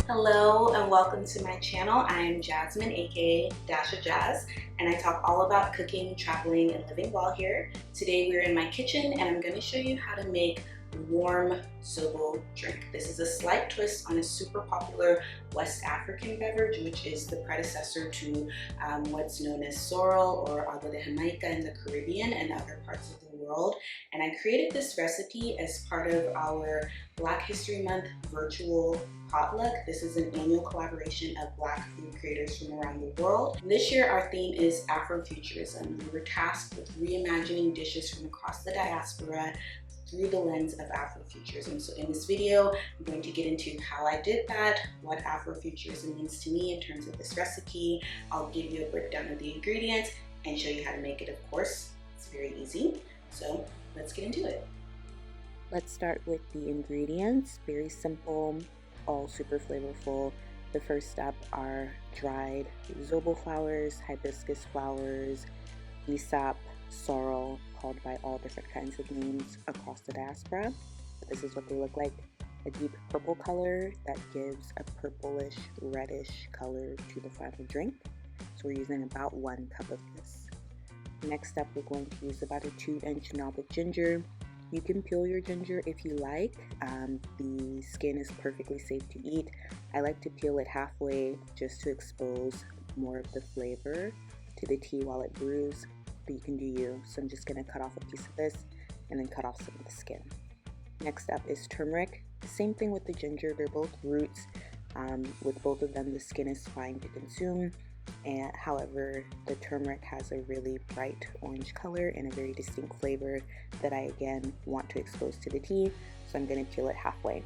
Hello and welcome to my channel. I am Jasmine, aka Dash of Jazz, and I talk all about cooking, traveling, and living while here. Today we're in my kitchen and I'm going to show you how to make warm Zobo drink. This is a slight twist on a super popular West African beverage, which is the predecessor to what's known as Sorrel or Agua de Jamaica in the Caribbean and other parts of the world. And I created this recipe as part of our Black History Month virtual potluck. This is an annual collaboration of Black food creators from around the world. This year our theme is Afrofuturism. We were tasked with reimagining dishes from across the diaspora through the lens of Afrofuturism. So in this video, I'm going to get into how I did that, what Afrofuturism means to me in terms of this recipe. I'll give you a breakdown of the ingredients and show you how to make it, of course. It's very easy. So let's get into it. Let's start with the ingredients. Very simple, all super flavorful. The first step are dried Zobo flowers, Hibiscus flowers, Bissap, Sorrel, called by all different kinds of names across the diaspora. This is what they look like. A deep purple color that gives a purplish reddish color to the final drink. So we're using about 1 cup of this. Next up, we're going to use about a 2-inch knob of ginger. You can peel your ginger if you like. The skin is perfectly safe to eat. I like to peel it halfway just to expose more of the flavor to the tea while it brews, but you can do you. So I'm just gonna cut off a piece of this and then cut off some of the skin. Next up is turmeric. Same thing with the ginger, they're both roots. With both of them, the skin is fine to consume. And however, the turmeric has a really bright orange color and a very distinct flavor that I again want to expose to the tea, so I'm going to peel it halfway.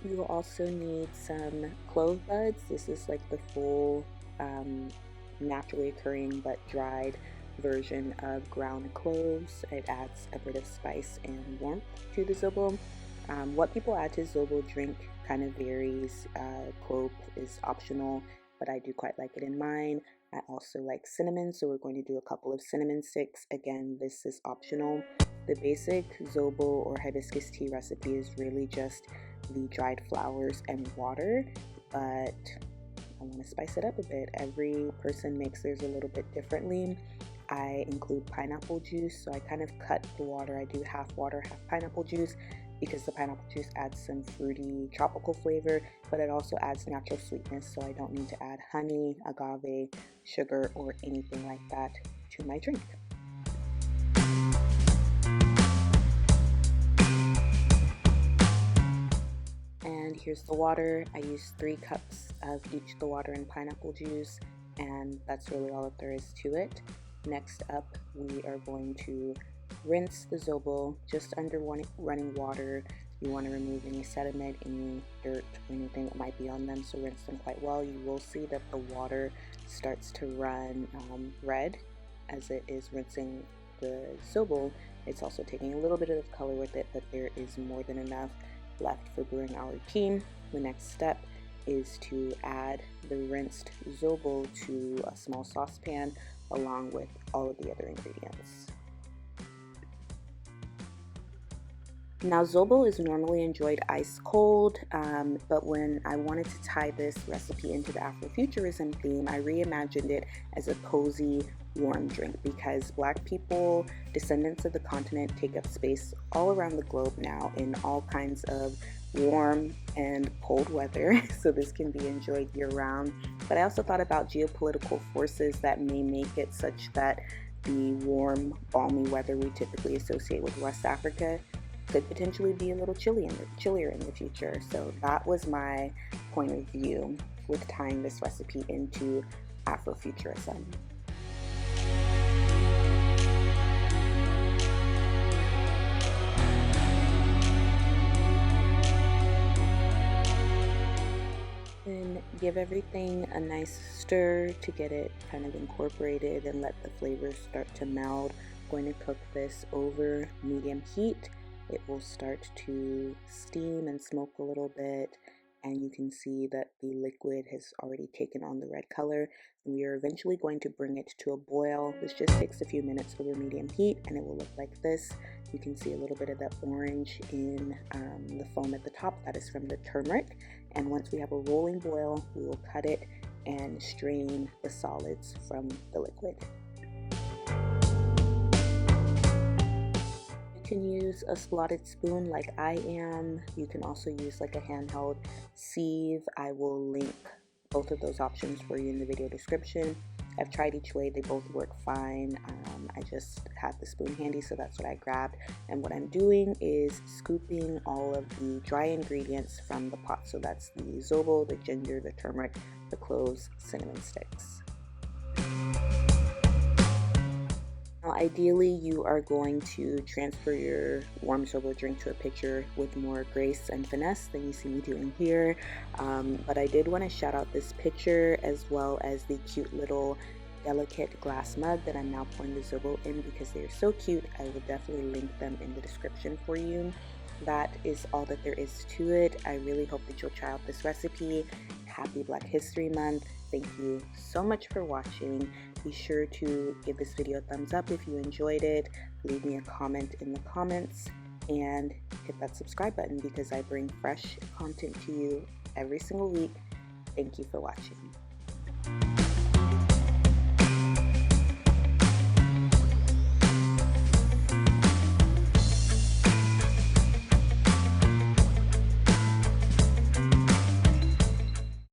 You will also need some clove buds. This is like the full naturally occurring but dried version of ground cloves. It adds a bit of spice and warmth to the Zobo. What people add to Zobo drink kind of varies. Clove is optional, but I do quite like it in mine. I also like cinnamon, so we're going to do a couple of cinnamon sticks. Again, this is optional. The basic Zobo or hibiscus tea recipe is really just the dried flowers and water, but I want to spice it up a bit. Every person makes theirs a little bit differently. I include pineapple juice, so I kind of cut the water. I do half water, half pineapple juice, because the pineapple juice adds some fruity tropical flavor, but it also adds natural sweetness, so I don't need to add honey, agave, sugar, or anything like that to my drink. And here's the water. I use 3 cups of each the water and pineapple juice, and that's really all that there is to it. Next up, we are going to rinse the Zobo just under running water. You want to remove any sediment, any dirt, or anything that might be on them, so rinse them quite well. You will see that the water starts to run red as it is rinsing the Zobo. It's also taking a little bit of color with it, but there is more than enough left for brewing our tea. The next step is to add the rinsed Zobo to a small saucepan along with all of the other ingredients. Now, Zobo is normally enjoyed ice cold, but when I wanted to tie this recipe into the Afrofuturism theme, I reimagined it as a cozy, warm drink because Black people, descendants of the continent, take up space all around the globe now in all kinds of warm and cold weather, so this can be enjoyed year-round. But I also thought about geopolitical forces that may make it such that the warm, balmy weather we typically associate with West Africa could potentially be a little chillier in the future. So that was my point of view with tying this recipe into Afrofuturism. Then give everything a nice stir to get it kind of incorporated and let the flavors start to meld. I'm going to cook this over medium heat. It will start to steam and smoke a little bit, and you can see that the liquid has already taken on the red color, and we are eventually going to bring it to a boil. This just takes a few minutes over medium heat, and it will look like this. You can see a little bit of that orange in the foam at the top. That is from the turmeric. And once we have a rolling boil, we will cut it and strain the solids from the liquid. You can use a slotted spoon like I am. You can also use like a handheld sieve. I will link both of those options for you in the video description. I've tried each way, they both work fine. I just had the spoon handy, so that's what I grabbed. And what I'm doing is scooping all of the dry ingredients from the pot. So that's the Zobo, the ginger, the turmeric, the cloves, cinnamon sticks. Now, ideally, you are going to transfer your warm Zobo drink to a pitcher with more grace and finesse than you see me doing here. But I did want to shout out this pitcher as well as the cute little delicate glass mug that I'm now pouring the Zobo in because they are so cute. I will definitely link them in the description for you. That is all that there is to it. I really hope that you'll try out this recipe. Happy Black History Month. Thank you so much for watching. Be sure to give this video a thumbs up if you enjoyed it. Leave me a comment in the comments and hit that subscribe button because I bring fresh content to you every single week. Thank you for watching.